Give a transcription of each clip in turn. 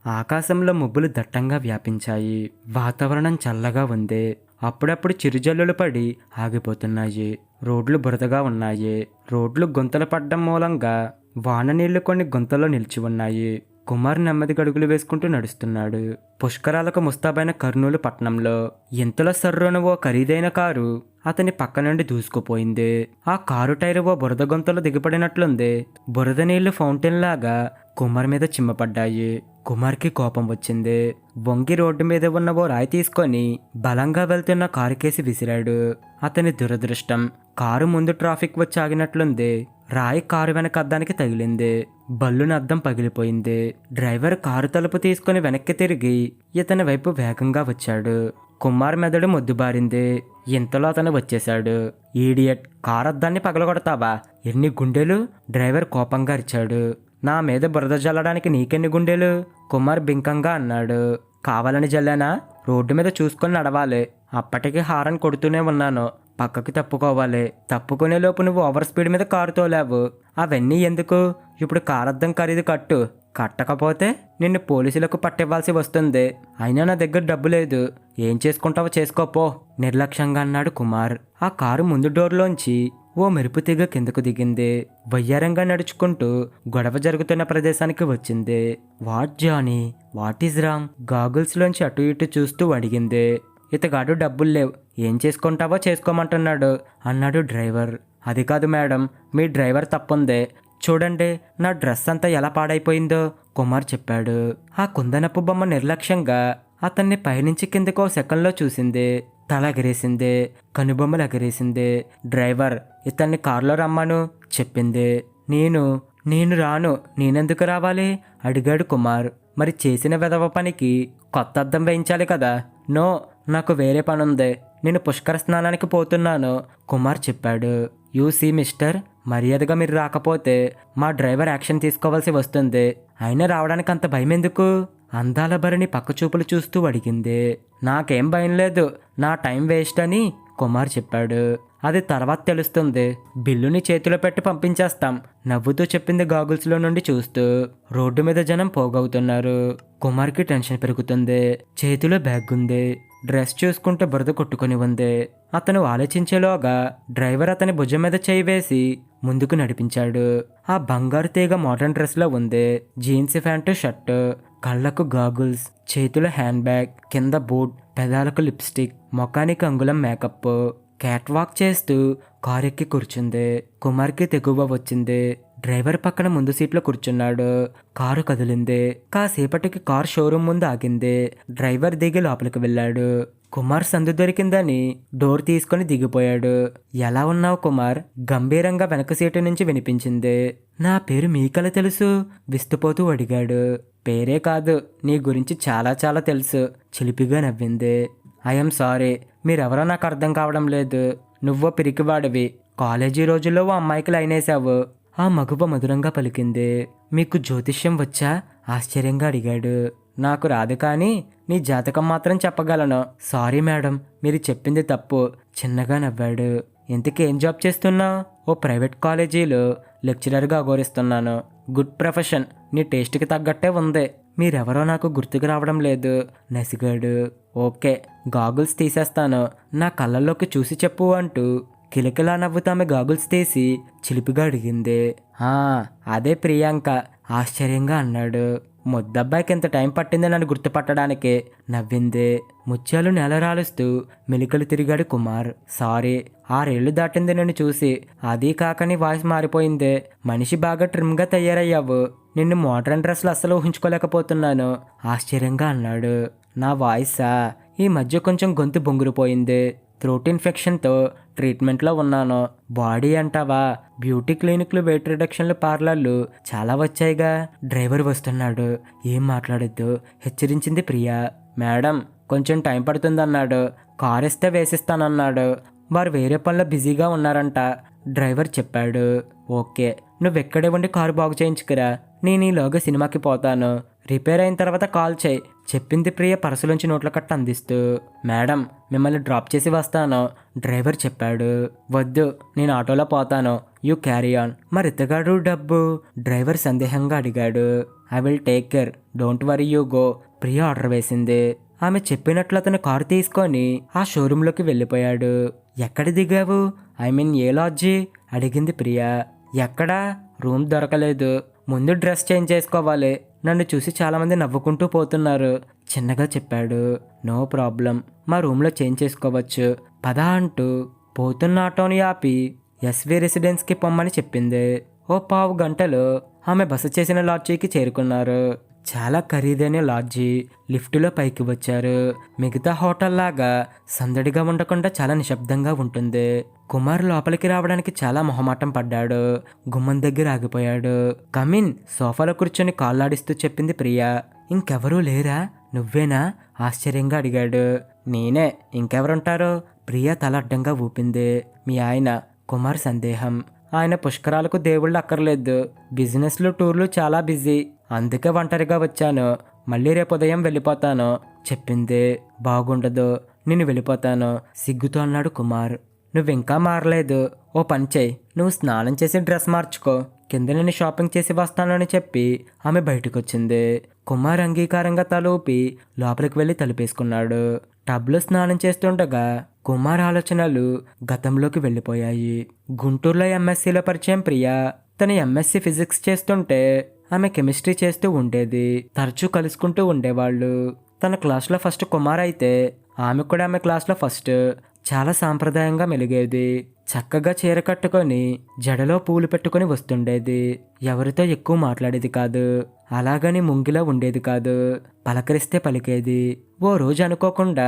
ఆకాశంలో మబ్బులు దట్టంగా వ్యాపించాయి. వాతావరణం చల్లగా ఉంది. అప్పుడప్పుడు చిరుజల్లులు పడి ఆగిపోతున్నాయి. రోడ్లు బురదగా ఉన్నాయి. రోడ్లు గుంతలు పడ్డం మూలంగా వాన నీళ్లు కొన్ని గుంతల్లో నిలిచి ఉన్నాయి. కుమార్ నెమ్మదిగా అడుగులు వేసుకుంటూ నడుస్తున్నాడు. పుష్కరాలకు ముస్తాబైన కర్నూలు పట్టణంలో ఇంతలో సర్రున ఓ ఖరీదైన కారు అతని పక్క నుండి దూసుకుపోయింది. ఆ కారు టైరు ఓ బురద గుంతలో దిగబడినట్లుంది. బురద నీళ్లు ఫౌంటైన్ లాగా కుమార్ మీద చిమ్మపడ్డాయి. కుమార్కి కోపం వచ్చింది. వంగి రోడ్డు మీద ఉన్న ఓ రాయి తీసుకొని బలంగా వెళ్తున్న కారు కేసి విసిరాడు. అతని దురదృష్టం, కారు ముందు ట్రాఫిక్ వచ్చి ఆగినట్లుంది. రాయి కారు వెనక అద్దానికి తగిలింది. బల్లున అద్దం పగిలిపోయింది. డ్రైవర్ కారు తలుపు తీసుకుని వెనక్కి తిరిగి ఇతని వైపు వేగంగా వచ్చాడు. కుమార్ మెదడు మొద్దుబారింది. ఇంతలో అతను వచ్చేశాడు. ఈడియట్, కారు అద్దాన్ని పగలగొడతావా? ఎన్ని గుండెలు? డ్రైవర్ కోపంగా అరిచాడు. నా మీద బురద జల్లడానికి నీకెన్ని గుండెలు? కుమార్ బింకంగా అన్నాడు. కావాలని జల్లానా? రోడ్డు మీద చూసుకొని నడవాలి. అప్పటికి హారన్ కొడుతూనే ఉన్నాను. పక్కకి తప్పుకోవాలి. తప్పుకునే లోపు నువ్వు ఓవర్ స్పీడ్ మీద కారు తోలావు. అవన్నీ ఎందుకు? ఇప్పుడు కారద్దం ఖరీదు కట్టు. కట్టకపోతే నిన్ను పోలీసులకు పట్టివ్వాల్సి వస్తుంది. అయినా నా దగ్గర డబ్బు లేదు. ఏం చేసుకుంటావో చేసుకోపో, నిర్లక్ష్యంగా అన్నాడు కుమార్. ఆ కారు ముందు డోర్లోంచి ఓ మెరుపు తీగ కిందకు దిగింది. వయ్యారంగా నడుచుకుంటూ గొడవ జరుగుతున్న ప్రదేశానికి వచ్చింది. What Johnny, what is wrong? Goggles లోంచి అటు ఇటు చూస్తూ అడిగింది. ఇతగాడు డబ్బులు లేవు, ఏం చేసుకుంటావో చేసుకోమంటున్నాడు అన్నాడు డ్రైవర్. అది కాదు మేడం, మీ డ్రైవర్ తప్పుందే. చూడండి నా డ్రెస్ అంతా ఎలా పాడైపోయిందో కుమార్ చెప్పాడు. ఆ కుందనపు బొమ్మ నిర్లక్ష్యంగా అతన్ని పైనుంచి కిందకో సెకండ్లో చూసింది. తల ఎగరేసింది, కనుబొమ్మలు ఎగరేసింది. డ్రైవర్, ఇతన్ని కారులో రమ్మను చెప్పింది. నేను రాను. నేనెందుకు రావాలి అడిగాడు కుమార్. మరి చేసిన వెధవ పనికి కొత్త అద్దం వేయించాలి కదా. నో, నాకు వేరే పనుంది. నేను పుష్కర స్నానానికి పోతున్నాను కుమార్ చెప్పాడు. యూ సీ మిస్టర్, మర్యాదగా మీరు రాకపోతే మా డ్రైవర్ యాక్షన్ తీసుకోవాల్సి వస్తుంది. అయినా రావడానికి అంత భయం ఎందుకు? అందాల భరణి పక్కచూపులు చూస్తూ అడిగింది. నాకేం భయం లేదు, నా టైం వేస్ట్ అని కుమార్ చెప్పాడు. అది తర్వాత తెలుస్తుంది. బిల్లుని చేతిలో పెట్టి పంపించేస్తాం నవ్వుతూ చెప్పింది గాగుల్స్లో నుండి చూస్తూ. రోడ్డు మీద జనం పోగవుతున్నారు. కుమార్కి టెన్షన్ పెరుగుతుంది. చేతిలో బ్యాగ్ ఉంది. డ్రెస్ చూసుకుంటే బురద కొట్టుకుని ఉంది. అతను ఆలోచించేలోగా డ్రైవర్ అతని భుజం మీద చేయి వేసి ముందుకు నడిపించాడు. ఆ బంగారు తీగ మోడర్న్ డ్రెస్లో ఉంది. జీన్స్ ప్యాంటు, షర్టు, కళ్ళకు గాగుల్స్, చేతిలో హ్యాండ్ బ్యాగ్, కింద బూట్, పెదాలకు లిప్స్టిక్, ముఖానికి అంగుళం మేకప్. క్యాట్ వాక్ చేస్తూ కారు ఎక్కి కూర్చుంది. కుమార్కి తెగువ వచ్చింది. డ్రైవర్ పక్కన ముందు సీట్లో కూర్చున్నాడు. కారు కదిలింది. కాసేపటికి కారు షోరూమ్ ముందు ఆగింది. డ్రైవర్ దిగి లోపలికి వెళ్ళాడు. కుమార్ సందు దొరికిందని డోర్ తీసుకుని దిగిపోయాడు. ఎలా ఉన్నావు కుమార్? గంభీరంగా వెనక సీటు నుంచి వినిపించింది. నా పేరు మీకెలా తెలుసు? విస్తుపోతూ అడిగాడు. పేరే కాదు, నీ గురించి చాలా చాలా తెలుసు చిలిపిగా నవ్వింది. ఐఎమ్ సారీ, మీరెవరో నాకు అర్థం కావడం లేదు. నువ్వో పిరికివాడివి. కాలేజీ రోజుల్లో ఓ అమ్మాయికి లైనేశావు. ఆ మగువ మధురంగా పలికింది. మీకు జ్యోతిష్యం వచ్చా? ఆశ్చర్యంగా అడిగాడు. నాకు రాదు, కానీ నీ జాతకం మాత్రం చెప్పగలను. సారీ మేడం, మీరు చెప్పింది తప్పు చిన్నగా నవ్వాడు. ఇంతకీ ఏం జాబ్ చేస్తున్నావు? ఓ ప్రైవేట్ కాలేజీలో లెక్చరర్గా అఘోరిస్తున్నాను. గుడ్ ప్రొఫెషన్, నీ టేస్ట్కి తగ్గట్టే ఉంది. మీరెవరో నాకు గుర్తుకు రావడం లేదు నసిగాడు. ఓకే, గాగుల్స్ తీసేస్తాను, నా కళ్ళల్లోకి చూసి చెప్పు అంటూ కిలకిలా నవ్వుతామె గాగుల్స్ తీసి చిలిపిగా అడిగింది. అదే ప్రియాంక ఆశ్చర్యంగా అన్నాడు. ముద్దబ్బాయికి ఎంత టైం పట్టింది నన్ను గుర్తుపట్టడానికి నవ్వింది. ముత్యాలు నెలరాలుస్తూ మెలికలు తిరిగాడు కుమార్. సారీ, 6 ఏళ్లు దాటింది నిన్ను చూసి. అదీ కాక నీ వాయిస్ మారిపోయింది. మనిషి బాగా ట్రిమ్గా తయారయ్యావు. నిన్ను మోడ్రన్ డ్రెస్లు అస్సలు ఊహించుకోలేకపోతున్నాను ఆశ్చర్యంగా అన్నాడు. నా వాయిసా? ఈ మధ్య కొంచెం గొంతు బొంగురుపోయింది. థ్రోట్ ఇన్ఫెక్షన్తో ట్రీట్మెంట్లో ఉన్నాను. బాడీ అంటావా? బ్యూటీ క్లినిక్లు, వెయిట్ రిడక్షన్లు, పార్లర్లు చాలా వచ్చాయిగా. డ్రైవర్ వస్తున్నాడు, ఏం మాట్లాడొద్దు హెచ్చరించింది ప్రియా. మేడం, కొంచెం టైం పడుతుందన్నాడు. కారు ఇస్తే వేసిస్తానన్నాడు. వారు వేరే పనిలో బిజీగా ఉన్నారంట డ్రైవర్ చెప్పాడు. ఓకే, నువ్వెక్కడే ఉండి కారు బాగు చేయించుకురా. నేను ఈలోగా సినిమాకి పోతాను. రిపేర్ అయిన తర్వాత కాల్ చేయి చెప్పింది ప్రియ పర్సులోంచి నోట్ల కట్ట అందిస్తూ. మేడం, మిమ్మల్ని డ్రాప్ చేసి వస్తాను డ్రైవర్ చెప్పాడు. వద్దు, నేను ఆటోలో పోతాను, యూ క్యారీ ఆన్. మరి ఇతగాడు డబ్బు? డ్రైవర్ సందేహంగా అడిగాడు. I will take care, don't worry you go. Priya order వేసింది. ఆమె చెప్పినట్లు అతను కారు తీసుకొని ఆ షోరూంలోకి వెళ్ళిపోయాడు. ఎక్కడ దిగావు? I mean a lodge? అడిగింది ప్రియా. ఎక్కడా? రూమ్ దొరకలేదు. ముందు డ్రెస్ చేంజ్ చేసుకోవాలి. నన్ను చూసి చాలామంది నవ్వుకుంటూ పోతున్నారు చిన్నగా చెప్పాడు. నో ప్రాబ్లం, మా రూమ్లో చేంజ్ చేసుకోవచ్చు పదా అంటూ పోతున్న ఆటోని ఆపి ఎస్వి రెసిడెన్స్కి పొమ్మని చెప్పింది. ఓ పావు గంటలో ఆమె బస చేసిన లాడ్జీకి చేరుకున్నారు. చాలా ఖరీదైన లాడ్జీ. లిఫ్టులో పైకి వచ్చారు. మిగతా హోటల్ లాగా సందడిగా ఉండకుండా చాలా నిశ్శబ్దంగా ఉంటుంది. కుమార్ లోపలికి రావడానికి చాలా మొహమాటం పడ్డాడు. గుమ్మం దగ్గర ఆగిపోయాడు. కమిన్, సోఫాలో కూర్చొని కాళ్ళాడిస్తూ చెప్పింది ప్రియా. ఇంకెవరూ లేరా? నువ్వేనా? ఆశ్చర్యంగా అడిగాడు. నేనే, ఇంకెవరుంటారో? ప్రియా తల అడ్డంగా ఊపింది. మీ ఆయన. కుమార్ సందేహం. ఆయన పుష్కరాలకు దేవుళ్ళు అక్కర్లేదు. బిజినెస్లు టూర్లు చాలా బిజీ. అందుకే ఒంటరిగా వచ్చాను. మళ్ళీ రేపు ఉదయం వెళ్ళిపోతాను చెప్పింది. బాగుండదు, నేను వెళ్ళిపోతాను సిగ్గుతో అన్నాడు కుమార్. నువ్వింకా మారలేదు. ఓ పని చెయ్యి, నువ్వు స్నానం చేసి డ్రెస్ మార్చుకో. కింద నేను షాపింగ్ చేసి వస్తాను అని చెప్పి ఆమె బయటకొచ్చింది. కుమార్ అంగీకారంగా తల ఊపి లోపలికి వెళ్ళి తలుపేసుకున్నాడు. టబ్లో స్నానం చేస్తుండగా కుమార్ ఆలోచనలు గతంలోకి వెళ్ళిపోయాయి. గుంటూరులో ఎంఎస్సీలో పరిచయం ప్రియా. తను ఎంఎస్సీ ఫిజిక్స్ చేస్తుంటే ఆమె కెమిస్ట్రీ చేస్తూ ఉండేది. తరచూ కలుసుకుంటూ ఉండేవాళ్ళు. తన క్లాస్లో ఫస్ట్ కుమార్ అయితే ఆమె కూడా ఆమె క్లాస్లో ఫస్ట్. చాలా సాంప్రదాయంగా మెలిగేది. చక్కగా చీర కట్టుకొని జడలో పూలు పెట్టుకుని వస్తుండేది. ఎవరితో ఎక్కువ మాట్లాడేది కాదు. అలాగని ముంగిలా ఉండేది కాదు. పలకరిస్తే పలికేది. ఓ రోజు అనుకోకుండా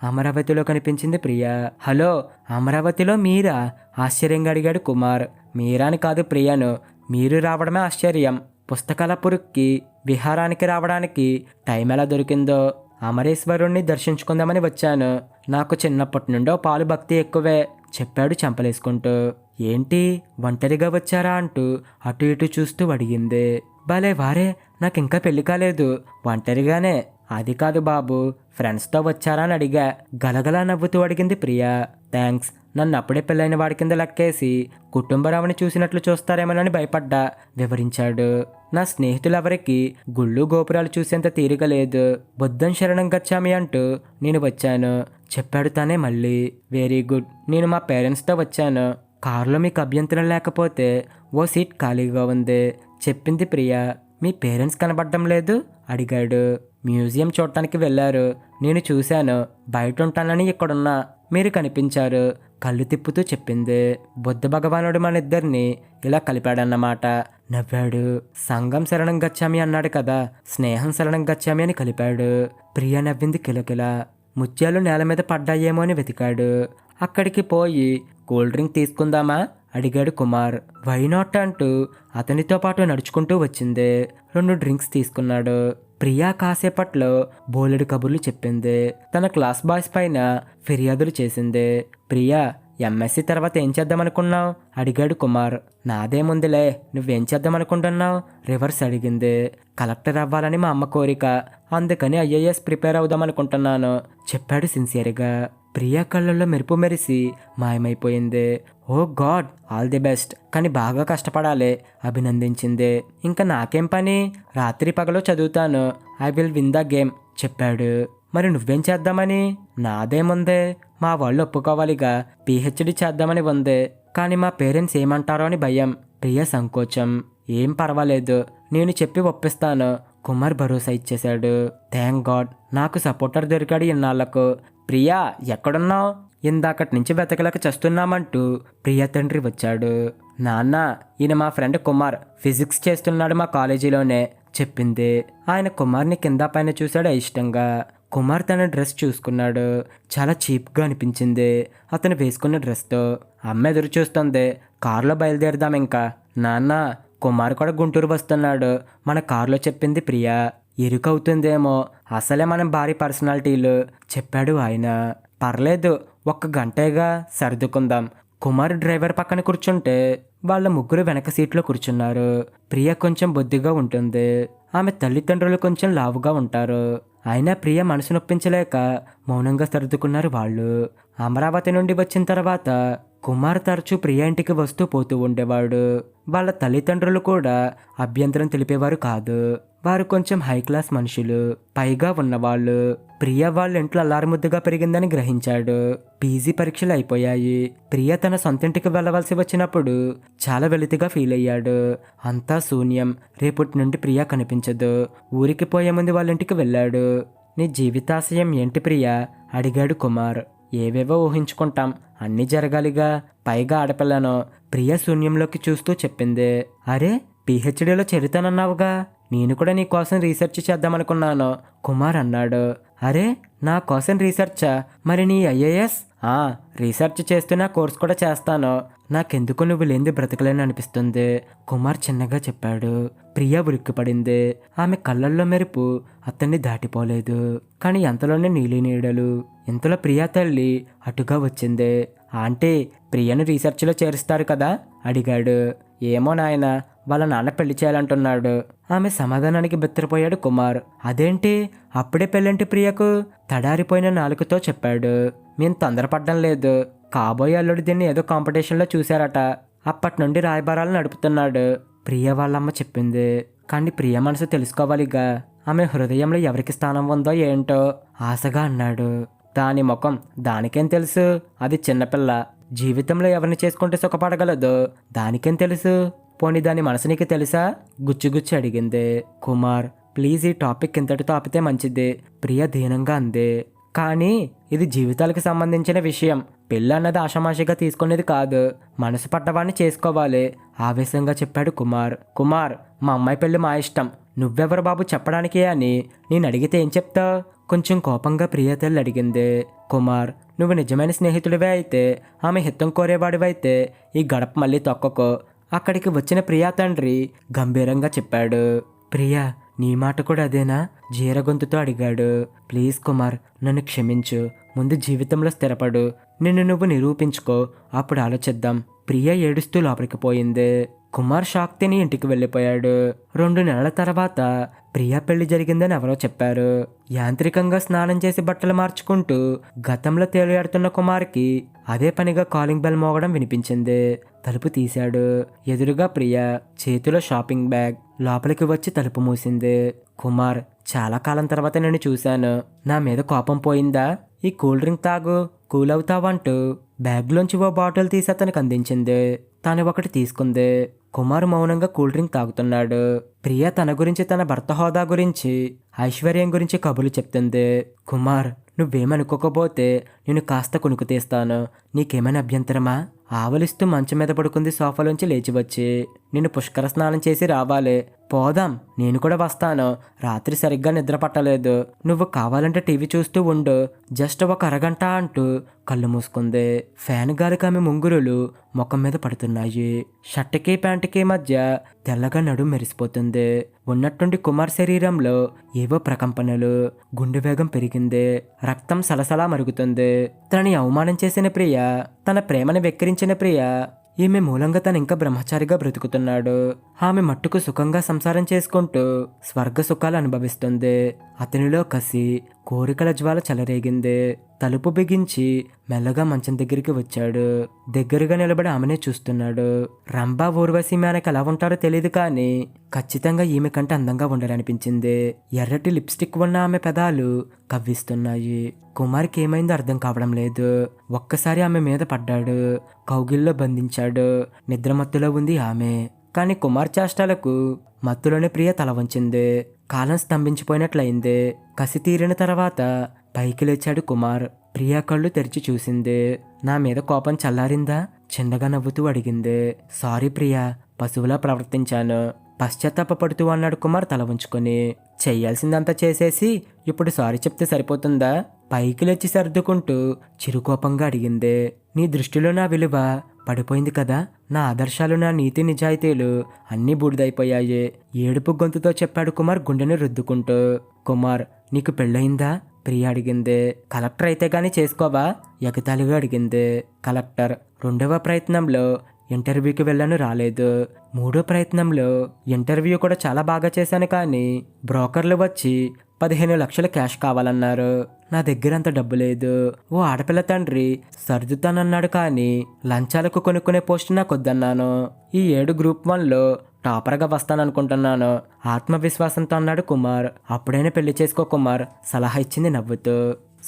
అమరావతిలో కనిపించింది ప్రియా. హలో, అమరావతిలో మీరా? ఆశ్చర్యంగా అడిగాడు కుమార్. మీరాని కాదు, ప్రియాను. మీరు రావడమే ఆశ్చర్యం. పుస్తకాలపురికి విహారానికి రావడానికి టైం ఎలా దొరికిందో. అమరేశ్వరుణ్ణి దర్శించుకుందామని వచ్చాను. నాకు చిన్నప్పటి నుండో పాలు భక్తి ఎక్కువే చెప్పాడు చంపలేసుకుంటూ. ఏంటి, ఒంటరిగా వచ్చారా అంటూ అటు ఇటు చూస్తూ అడిగింది. భలే వారే, నాకింకా పెళ్లి కాలేదు. ఒంటరిగానే. అది కాదు బాబు, ఫ్రెండ్స్తో వచ్చారా అని అడిగా. గలగలా నవ్వుతూ అడిగింది ప్రియా. థ్యాంక్స్. నన్ను అప్పుడే పెళ్ళైన వాడి కింద లెక్కేసి కుటుంబరావుని చూసినట్లు చూస్తారేమోనని భయపడ్డా వివరించాడు. నా స్నేహితులెవరికి గుళ్ళు గోపురాలు చూసేంత తీరిక లేదు. బుద్ధం శరణం గచ్చామి అంటూ నేను వచ్చాను చెప్పాడు తానే మళ్ళీ. Very good. నేను మా పేరెంట్స్తో వచ్చాను. కారులో మీకు అభ్యంతరం లేకపోతే ఓ సీట్ ఖాళీగా ఉంది చెప్పింది ప్రియా. మీ పేరెంట్స్ కనబడడం లేదు అడిగాడు. మ్యూజియం చూడటానికి వెళ్ళారు. నేను చూశాను. బయట ఉంటానని ఇక్కడున్నా. మీరు కనిపించారు కళ్ళు తిప్పుతూ చెప్పింది. బుద్ధ భగవానుడు మన ఇద్దరిని ఇలా కలిపాడన్నమాట నవ్వాడు. సంఘం శరణం గచ్చామి అన్నాడు కదా, స్నేహం శరణం గచ్చామి అని కలిపాడు. ప్రియ నవ్వింది కిలకిల. ముత్యాలు నేల మీద పడ్డాయేమో అని వెతికాడు. అక్కడికి పోయి కూల్ డ్రింక్ తీసుకుందామా అడిగాడు కుమార్. వై నాట్ అంటూ అతనితో పాటు నడుచుకుంటూ వచ్చింది. 2 డ్రింక్స్ తీసుకున్నాడు. ప్రియా కాసేపట్లో బోలెడు కబుర్లు చెప్పింది. తన క్లాస్ బాయ్స్ పైన ఫిర్యాదులు చేసింది. ప్రియా, ఎంఎస్సీ తర్వాత ఏం చేద్దామనుకున్నావు అడిగాడు కుమార్. నాదేముందిలే, నువ్వేం చేద్దామనుకుంటున్నావు రివర్స్ అడిగింది. కలెక్టర్ అవ్వాలని మా అమ్మ కోరిక. అందుకని ఐఏఎస్ ప్రిపేర్ అవుదామనుకుంటున్నాను చెప్పాడు సిన్సియర్గా. ప్రియా కళ్ళల్లో మెరుపు మెరిసి మాయమైపోయింది. ఓ గాడ్, ఆల్ ది బెస్ట్. కానీ బాగా కష్టపడాలి అభినందించింది. ఇంకా నాకేం పని, రాత్రి పగలు చదువుతాను. I will win the game చెప్పాడు. మరి నువ్వేం చేద్దామని? నాదేముందే, మా వాళ్ళు ఒప్పుకోవాలిగా. పిహెచ్డి చేద్దామని ఉంది. కానీ మా పేరెంట్స్ ఏమంటారో అని భయం. ప్రియ సంకోచం. ఏం పర్వాలేదు, నేను చెప్పి ఒప్పిస్తాను కుమార్ భరోసా ఇచ్చేశాడు. థ్యాంక్ గాడ్, నాకు సపోర్టర్ దొరికాడు ఇన్నాళ్లకు. ప్రియా, ఎక్కడున్నావు? ఇందాకటి నుంచి వెతకలేక చస్తున్నామంటూ ప్రియా తండ్రి వచ్చాడు. నాన్న, ఈయన మా ఫ్రెండ్ కుమార్, ఫిజిక్స్ చేస్తున్నాడు మా కాలేజీలోనే చెప్పింది. ఆయన కుమార్ని కింద పైన చూశాడు అయిష్టంగా. కుమార్ తన డ్రెస్ చూసుకున్నాడు. చాలా చీప్గా అనిపించింది అతను వేసుకున్న డ్రెస్తో. అమ్మ ఎదురు చూస్తుంది. కారులో బయలుదేరదాం ఇంకా. నాన్న, కుమార్ కూడా గుంటూరు వస్తున్నాడు మన కారులో చెప్పింది ప్రియా. ఇరుకవుతుందేమో, అసలే మనం భారీ పర్సనాలిటీలు చెప్పాడు ఆయన. పర్లేదు, 1 గంటేగా, సర్దుకుందాం. కుమార్ డ్రైవర్ పక్కన కూర్చుంటే వాళ్ళ ముగ్గురు వెనక సీట్లో కూర్చున్నారు. ప్రియ కొంచెం బొద్దుగా ఉంటుంది. ఆమె తల్లిదండ్రులు కొంచెం లావుగా ఉంటారు. అయినా ప్రియ మనసు నొప్పించలేక మౌనంగా సర్దుకున్నారు వాళ్ళు. అమరావతి నుండి వచ్చిన తర్వాత కుమార్ తరచూ ప్రియ ఇంటికి వస్తూ పోతూ ఉండేవాడు. వాళ్ళ తల్లిదండ్రులు కూడా అభ్యంతరం తెలిపేవారు కాదు. వారు కొంచెం హై క్లాస్ మనుషులు, పైగా ఉన్నవాళ్ళు. ప్రియ వాళ్ళ ఇంట్లో అల్లారుముద్దుగా పెరిగిందని గ్రహించాడు. పీజీ పరీక్షలు అయిపోయాయి. ప్రియ తన సొంతింటికి వెళ్ళవలసి వచ్చినప్పుడు చాలా వెలితిగా ఫీల్ అయ్యాడు. అంతా శూన్యం. రేపటి నుండి ప్రియ కనిపించదు. ఊరికి పోయే ముందు వాళ్ళ ఇంటికి వెళ్ళాడు. నీ జీవితాశయం ఏంటి ప్రియా? అడిగాడు కుమార్. ఏవేవో ఊహించుకుంటాం, అన్నీ జరగాలిగా, పైగా ఆడపిల్లను. ప్రియ శూన్యంలోకి చూస్తూ చెప్పింది. అరే, పిహెచ్డీలో చేరుతానన్నావుగా, నేను కూడా నీ కోసం రీసెర్చ్ చేద్దామనుకున్నాను, కుమార్ అన్నాడు. అరే, నా కోసం రీసెర్చా? మరి నీ ఐఏఎస్? రీసెర్చ్ చేస్తున్నా కోర్స్ కూడా చేస్తాను. నాకెందుకు నువ్వు లేనిది బ్రతకలేని అనిపిస్తుంది, కుమార్ చిన్నగా చెప్పాడు. ప్రియ ఉలిక్కిపడింది. ఆమె కళ్ళల్లో మెరుపు అతన్ని దాటిపోలేదు. కానీ ఎంతలోనే నీలి నీడలు. ఇంతలో ప్రియా తల్లి అటుగా వచ్చింది. ఆంటీ, ప్రియను రీసెర్చ్లో చేరుస్తారు కదా అడిగాడు. ఏమో నాయన, వాళ్ళ నాన్న పెళ్లి చేయాలంటున్నాడు. ఆమె సమాధానానికి బెత్తరపోయాడు కుమార్. అదేంటి, అప్పుడే పెళ్ళంటి ప్రియకు? తడారిపోయిన నాలుకతో చెప్పాడు. మేము తొందరపడ్డం లేదు. కాబోయే అల్లుడు దీన్ని ఏదో కాంపిటీషన్లో చూశారట. అప్పటి నుండి రాయబారాలు నడుపుతున్నాడు, ప్రియ వాళ్ళమ్మ చెప్పింది. కానీ ప్రియ మనసు తెలుసుకోవాలిగా. ఆమె హృదయంలో ఎవరికి స్థానం ఉందో ఏంటో ఆశగా అన్నాడు. దాని ముఖం దానికేం తెలుసు? అది చిన్నపిల్ల. జీవితంలో ఎవరిని చేసుకుంటే సుఖపడగలదో దానికేం తెలుసు? పోనీ దాని మనసు నీకు తెలుసా? గుచ్చి అడిగింది. కుమార్, ప్లీజ్ ఈ టాపిక్ ఇంతటితో ఆపితే మంచిది, ప్రియ దీనంగా అంది. కానీ ఇది జీవితాలకు సంబంధించిన విషయం. పెళ్ళి అన్నది ఆషామాషిగా తీసుకునేది కాదు. మనసు పట్టవాన్ని చేసుకోవాలి, ఆవేశంగా చెప్పాడు కుమార్. కుమార్, మా అమ్మాయి పెళ్ళి మా ఇష్టం, నువ్వెవరు బాబు చెప్పడానికి అని నేను అడిగితే ఏం చెప్తావు? కొంచెం కోపంగా ప్రియ తల్లి అడిగింది. కుమార్, నువ్వు నిజమైన స్నేహితుడివే అయితే, ఆమె హితం కోరేవాడివైతే ఈ గడప మళ్ళీ తొక్కకో, అక్కడికి వచ్చిన ప్రియా తండ్రి గంభీరంగా చెప్పాడు. ప్రియా, నీ మాట కూడా అదేనా? జీరగొంతుతో అడిగాడు. ప్లీజ్ కుమార్, నన్ను క్షమించు. ముందు జీవితంలో స్థిరపడు, నిన్ను నువ్వు నిరూపించుకో, అప్పుడు ఆలోచిద్దాం. ప్రియ ఏడుస్తూ లోపలికి పోయింది. కుమార్ షాక్ తిని ఇంటికి వెళ్ళిపోయాడు. 2 నెలల తర్వాత ప్రియా పెళ్లి జరిగిందని ఎవరో చెప్పారు. యాంత్రికంగా స్నానం చేసి బట్టలు మార్చుకుంటూ గతంలో తేలియాడుతున్న కుమార్కి అదే పనిగా కాలింగ్ బెల్ మోగడం వినిపించింది. తలుపు తీశాడు. ఎదురుగా ప్రియా, చేతిలో షాపింగ్ బ్యాగ్. లోపలికి వచ్చి తలుపు మూసింది. కుమార్, చాలా కాలం తర్వాత నేను చూశాను. నా మీద కోపం పోయిందా? ఈ కూల్ డ్రింక్ తాగు, కూల్ అవుతావంటూ బ్యాగ్లోంచి ఓ బాటిల్ తీసి అతనికి అందించింది. తాను ఒకటి తీసుకుంది. కుమార్ మౌనంగా కూల్ డ్రింక్ తాగుతున్నాడు. ప్రియ తన గురించి, తన భర్త హోదా గురించి, ఐశ్వర్యం గురించి కబుర్లు చెప్తుంది. కుమార్, నువ్వేమనుకోకపోతే నేను కాస్త కునుకు తీస్తాను, నీకేమైనా అభ్యంతరమా? ఆవలిస్తూ మంచం మీద పడుకుంది సోఫాలోంచి లేచి వచ్చి. నేను పుష్కర స్నానం చేసి రావాలి, పోదాం. నేను కూడా వస్తాను. రాత్రి సరిగ్గా నిద్ర పట్టలేదు. నువ్వు కావాలంటే టీవీ చూస్తూ ఉండు, జస్ట్ ఒక అరగంట అంటూ కళ్ళు మూసుకుంది. ఫ్యాన్ గాలికి ఆమె ముంగురులు ముఖం మీద పడుతున్నాయి. షర్ట్కి ప్యాంటుకి మధ్య తెల్లగా నడుము మెరిసిపోతుంది. ఉన్నట్టుండి కుమార్ శరీరంలో ఏవో ప్రకంపనలు. గుండె వేగం పెరిగింది. రక్తం సలసలా మరుగుతుంది. తనని అవమానం చేసిన ప్రియ, తన ప్రేమను వెక్కిరించిన ప్రియ, ఈమె మూలంగా తను ఇంకా బ్రహ్మచారిగా బ్రతుకుతున్నాడు. ఆమె మట్టుకు సుఖంగా సంసారం చేసుకుంటూ స్వర్గ సుఖాలు అనుభవిస్తుంది. అతనిలో కసి, కోరికల జ్వాల చెలరేగింది. తలుపు బిగించి మెల్లగా మంచం దగ్గరికి వచ్చాడు. దగ్గరగా నిలబడి ఆమెనే చూస్తున్నాడు. రంభా, ఊర్వశి మేనకు ఎలా ఉంటారో తెలియదు, కానీ ఖచ్చితంగా ఈమె కంటే అందంగా ఉండాలనిపించింది. ఎర్రటి లిప్స్టిక్ ఉన్న ఆమె పెదాలు కవ్విస్తున్నాయి. కుమార్కి ఏమైందో అర్థం కావడం లేదు. ఒక్కసారి ఆమె మీద పడ్డాడు. కౌగిల్లో బంధించాడు. నిద్రమత్తులో ఉంది ఆమె. కానీ కుమార్ చేష్టాలకు మత్తులోనే ప్రియ తల వంచింది. కాలం స్తంభించిపోయినట్లయింది. కసి తీరిన తర్వాత పైకి లేచాడు కుమార్. ప్రియా కళ్ళు తెరిచి చూసింది. నా మీద కోపం చల్లారిందా? చిన్నగా నవ్వుతూ అడిగింది. సారీ ప్రియా, పశువులా ప్రవర్తించాను, పశ్చాత్తాపడుతూ అన్నాడు కుమార్ తల ఉంచుకొని. చెయ్యాల్సిందంతా చేసేసి ఇప్పుడు సారీ చెప్తే సరిపోతుందా? పైకి లేచి సర్దుకుంటూ చిరుకోపంగా అడిగింది. నీ దృష్టిలో నా విలువ పడిపోయింది కదా? నా ఆదర్శాలు, నా నీతి నిజాయితీలు అన్నీ బూడిదైపోయాయి, ఏడుపు గొంతుతో చెప్పాడు కుమార్ గుండెని రుద్దుకుంటూ. కుమార్, నీకు పెళ్ళయిందా? ప్రియ అడిగింది. కలెక్టర్ అయితే గానీ చేసుకోవా? ఎగతాళిగా అడిగింది. కలెక్టర్. 2వ ప్రయత్నంలో ఇంటర్వ్యూకి వెళ్ళాను, రాలేదు. మూడో ప్రయత్నంలో ఇంటర్వ్యూ కూడా చాలా బాగా చేశాను, కానీ బ్రోకర్లు వచ్చి 15 లక్షల క్యాష్ కావాలన్నారు. నా దగ్గర అంత డబ్బు లేదు. ఓ ఆడపిల్ల తండ్రి సర్దుతానన్నాడు, కానీ లంచాలకు కొనుక్కునే పోస్ట్ నాకు వద్దన్నాను. ఈ 7 గ్రూప్ 1లో టాపర్గా వస్తాననుకుంటున్నాను, ఆత్మవిశ్వాసంతో అన్నాడు కుమార్. అప్పుడైనా పెళ్లి చేసుకో కుమార్, సలహా ఇచ్చింది నవ్వుతూ.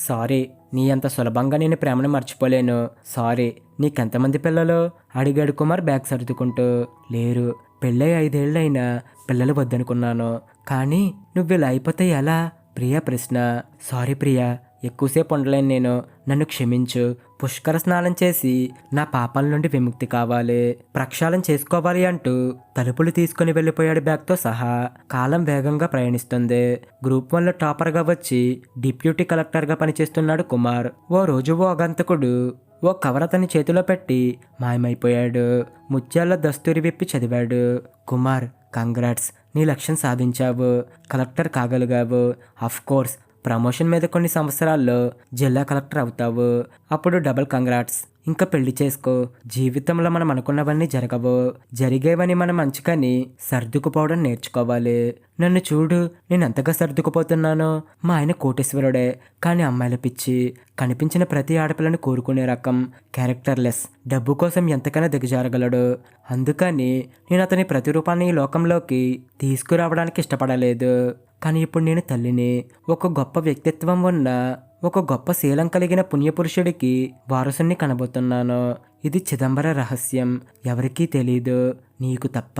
సారీ, నీ అంత సులభంగా నేను ప్రేమను మర్చిపోలేను. సారీ. నీకెంతమంది పిల్లలు? అడిగాడు కుమార్ బ్యాగ్ సర్దుకుంటూ. లేరు, పెళ్ళై 5 ఏళ్ళైనా పిల్లలు వద్దనుకున్నాను. కానీ నువ్వు ఇలా అయిపోతే ఎలా? ప్రియా ప్రశ్న. సారీ ప్రియా, ఎక్కువసేపు ఉండలేను నేను, నన్ను క్షమించు. పుష్కర స్నానం చేసి నా పాపాల నుండి విముక్తి కావాలి, ప్రక్షాళన చేసుకోవాలి అంటూ తలుపులు తీసుకుని వెళ్ళిపోయాడు బ్యాగ్తో సహా. కాలం వేగంగా ప్రయాణిస్తుంది. గ్రూప్ 1లో టాపర్గా వచ్చి డిప్యూటీ కలెక్టర్గా పనిచేస్తున్నాడు కుమార్. ఓ రోజు ఓ అగంతకుడు ఓ కవర్ అతని చేతిలో పెట్టి మాయమైపోయాడు. ముత్యాల దస్తూరి విప్పి చదివాడు. కుమార్, కంగ్రాట్స్, నీ లక్ష్యం సాధించావు, కలెక్టర్ కాగలిగావు. అఫ్ కోర్స్, ప్రమోషన్ మీద కొన్ని సంవత్సరాల్లో జిల్లా కలెక్టర్ అవుతావు. అప్పుడు డబుల్ కంగ్రాట్స్. ఇంకా పెళ్లి చేసుకో. జీవితంలో మనం అనుకున్నవన్నీ జరగవు, జరిగేవని మనం మంచికని సర్దుకుపోవడం నేర్చుకోవాలి. నన్ను చూడు, నేను ఎంతగా సర్దుకుపోతున్నానో. మా ఆయన కోటేశ్వరుడే, కానీ అమ్మాయిల పిచ్చి. కనిపించిన ప్రతి ఆడపిల్లను కోరుకునే రకం, క్యారెక్టర్లెస్. డబ్బు కోసం ఎంతకైనా దిగజారగలడు. అందుకని నేను అతని ప్రతిరూపాన్ని ఈ లోకంలోకి తీసుకురావడానికి ఇష్టపడలేదు. కానీ ఇప్పుడు నేను తల్లిని, ఒక గొప్ప వ్యక్తిత్వం ఉన్న, ఒక గొప్ప శీలం కలిగిన పుణ్యపురుషుడికి వారసుని కనబోతున్నాను. ఇది చిదంబర రహస్యం, ఎవరికీ తెలీదు, నీకు తప్ప.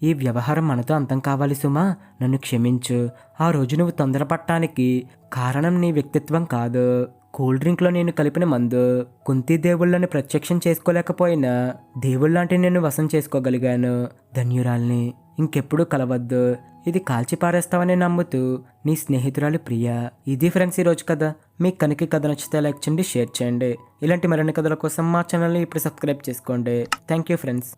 ఈ వ్యవహారం మనతో అంతం కావాలి సుమా, నన్ను క్షమించు. ఆ రోజు నువ్వు తొందరపడటానికి కారణం నీ వ్యక్తిత్వం కాదు, కూల్ డ్రింక్లో నేను కలిపిన మందు. కుంతి దేవుళ్ళని ప్రత్యక్షం చేసుకోలేకపోయినా దేవుళ్ళంటే నేను వశం చేసుకోగలిగాను. ధన్యురాల్ని. ఇంకెప్పుడు కలవద్దు. ఇది కాల్చి పారేస్తావని నమ్ముతూ నీ స్నేహితురాలు ప్రియా. ఇది ఫ్రెండ్స్ ఈరోజు కథ. మీకు కనుక కథ నచ్చితే లైక్ చేయండి, షేర్ చేయండి. ఇలాంటి మరిన్ని కథల కోసం మా ఛానల్ని ఇప్పుడు సబ్స్క్రైబ్ చేసుకోండి. Thank you friends.